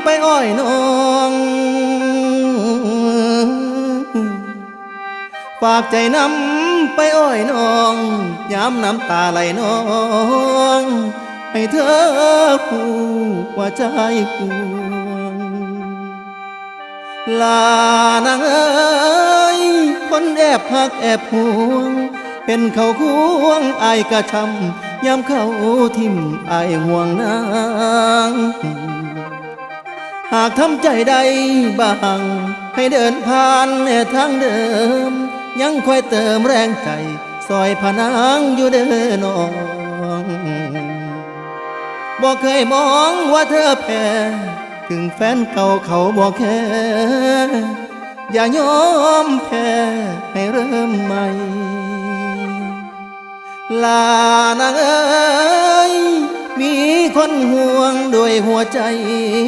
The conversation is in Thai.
ำไปอ้อยน้องฝากใจนำไปอ้อยน้องย้ำน้ำตาไหลน้องให้เธอผู้ว่าใจกวงลานางเอ้ยคนแอบหักแอบห่วงเป็นเขาควงอายกระชำย้ำเขาทิ่มอายห่วงนางหากทำใจใดบ้างให้เดินผ่านทางเดิมยังคอยเติมแรงใจซอยผนางอยู่เด้อน้องบอกเคยมองว่าเธอแพ้ถึงแฟนเก่าเขาบอกแค่อย่ายอมแพ้ให้เริ่มใหม่ลานางเอ้ยมีคนห่วงด้วยหัวใจ